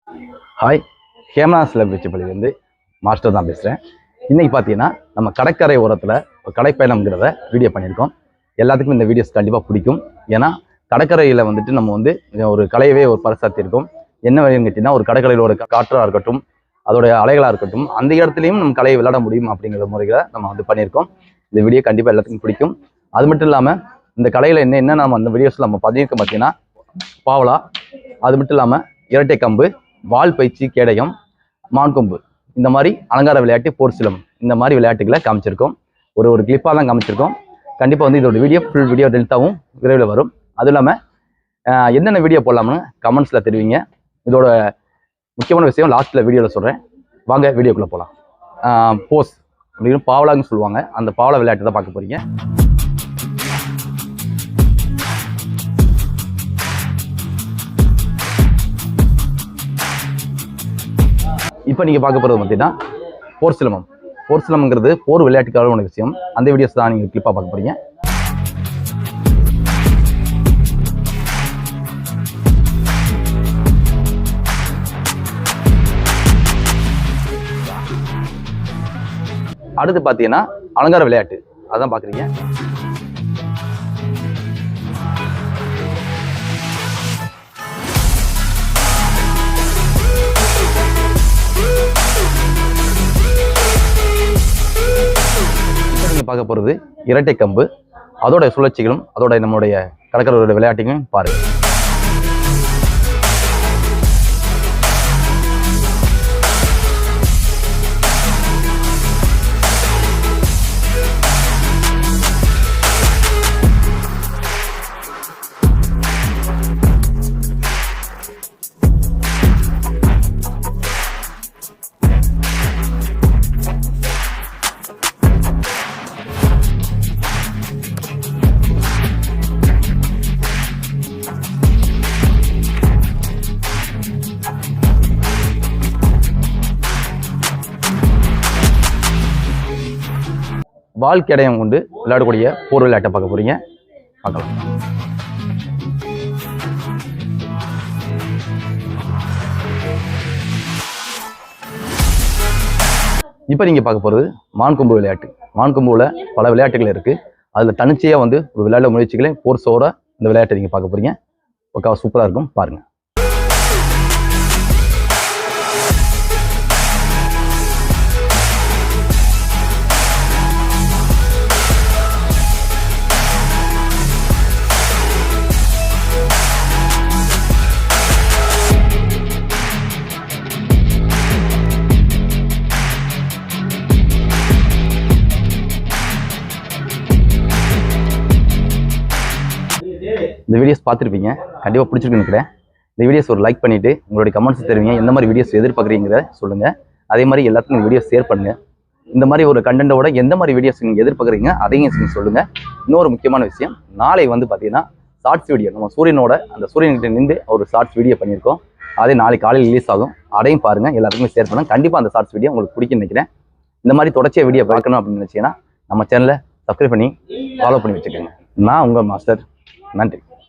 Hi, Hemanath சிலம்பச்சிப்பள்ளியிலேருந்து master தான் பேசுகிறேன். இன்றைக்கி பார்த்தீங்கன்னா நம்ம கடற்கரை ஓரத்தில் கடைப்பயணம்ங்கிறத வீடியோ பண்ணியிருக்கோம். எல்லாத்துக்கும் இந்த வீடியோஸ் கண்டிப்பாக பிடிக்கும். ஏன்னா கடற்கரையில் வந்துட்டு நம்ம வந்து ஒரு கலையவே ஒரு பரிசாத்தியிருக்கோம். என்ன வழின்னு கேட்டிங்கன்னா, ஒரு கடற்கரையில் ஒரு காற்றாக இருக்கட்டும், அதோடைய அலைகளாக இருக்கட்டும், அந்த இடத்துலையும் நம்ம கலையை விளையாட முடியும் அப்படிங்கிற முறைகளை நம்ம வந்து பண்ணியிருக்கோம். இந்த வீடியோ கண்டிப்பாக எல்லாத்துக்கும் பிடிக்கும். அது மட்டும் இல்லாமல் இந்த கலையில் என்ன நம்ம அந்த வீடியோஸில் நம்ம பண்ணியிருக்கோம் பார்த்தீங்கன்னா, பாவலா, அது மட்டும் இல்லாமல் இரட்டை கம்பு, வால் பயிற்சி, கேடயம், மான்கொம்பு, இந்த மாதிரி அலங்கார விளையாட்டு, போர் சிலம், இந்த மாதிரி விளையாட்டுகளை காமிச்சிருக்கோம். ஒரு கிளிப்பாக தான் காமிச்சிருக்கோம். கண்டிப்பாக வந்து இதோட வீடியோ ஃபுல் வீடியோ டெல்ட்டாவும் விரைவில் வரும். அதுவும் இல்லாமல் என்னென்ன வீடியோ போடலாம்னு கமெண்ட்ஸில் தெரிவிங்க. இதோட முக்கியமான விஷயம் லாஸ்ட்டில் வீடியோவில் சொல்கிறேன். வாங்க வீடியோக்குள்ளே போகலாம். போஸ் அப்படின்னு பாவலான்னு சொல்லுவாங்க. அந்த பாவலா விளையாட்டு தான் பார்க்க போகிறீங்க. இப்போ நீங்கள் பார்க்க போகிறது பார்த்தீங்கன்னா போர் சிலம்பம். போர் சிலம்பங்கிறது போர் விளையாட்டுக்கான ஒரு விஷயம். அந்த வீடியோஸ் தான் நீங்கள் கிளிப்பாக பார்க்க போகிறீங்க. அடுத்து பார்த்தீங்கன்னா அலங்கார விளையாட்டு, அதான் பார்க்குறீங்க. பார்க்க போகிறது இரட்டை கம்பு, அதோட சுழற்சிகளும் அதோட நம்மளுடைய கடற்கரையோட விளையாட்டையும் பாருங்க. வால் கேடயம் கொண்டு விளையாடக்கூடிய போர் விளையாட்டை பார்க்க போறீங்க. பார்க்கலாம். இப்போ நீங்கள் பார்க்க போகிறது மான்கொம்பு விளையாட்டு. மான்கொம்புல பல விளையாட்டுகள் இருக்குது. அதில் தனிச்சையாக வந்து ஒரு விளையாட முயற்சிகளை போர் சோற இந்த விளையாட்டை நீங்கள் பார்க்க போறீங்க. பக்கா சூப்பராக இருக்கும், பாருங்கள். இந்த வீடியோஸ் பார்த்துருப்பீங்க, கண்டிப்பாக பிடிச்சிருக்குன்னு நினைக்கிறேன். இந்த வீடியோஸ் ஒரு லைக் பண்ணிவிட்டு உங்களுடைய கமெண்ட்ஸ் தெரிவிங்க. எந்த மாதிரி வீடியோஸ் எதிர்பார்க்குறீங்கிறத சொல்லுங்கள். அதே மாதிரி எல்லாத்துக்கும் இந்த வீடியோ ஷேர் பண்ணுங்கள். இந்த மாதிரி ஒரு கண்டென்ட்டோட எந்த மாதிரி வீடியோஸ் நீங்கள் எதிர்பார்க்குறீங்க அதையும் நீங்கள் சொல்லுங்கள். இன்னொரு முக்கியமான விஷயம், நாளை வந்து பார்த்தீங்கன்னா ஷார்ட்ஸ் வீடியோ, நம்ம சூரியனோட அந்த சூரியன்கிட்ட நின்று ஒரு ஷார்ட்ஸ் வீடியோ பண்ணியிருக்கோம். அதே நாளைக்கு காலையில் ரிலீஸ் ஆகும். அதையும் பாருங்கள், எல்லாத்துக்குமே ஷேர் பண்ணுங்கள். கண்டிப்பாக அந்த ஷார்ட்ஸ் வீடியோ உங்களுக்கு பிடிக்குன்னு நினைக்கிறேன். இந்த மாதிரி தொடர்ச்சியாக வீடியோ பார்க்கணும் அப்படின்னு நினச்சிங்கன்னா நம்ம சேனலை சப்ஸ்கிரைப் பண்ணி ஃபாலோ பண்ணி வச்சுக்கோங்க. நான் உங்கள் மாஸ்டர். நன்றி.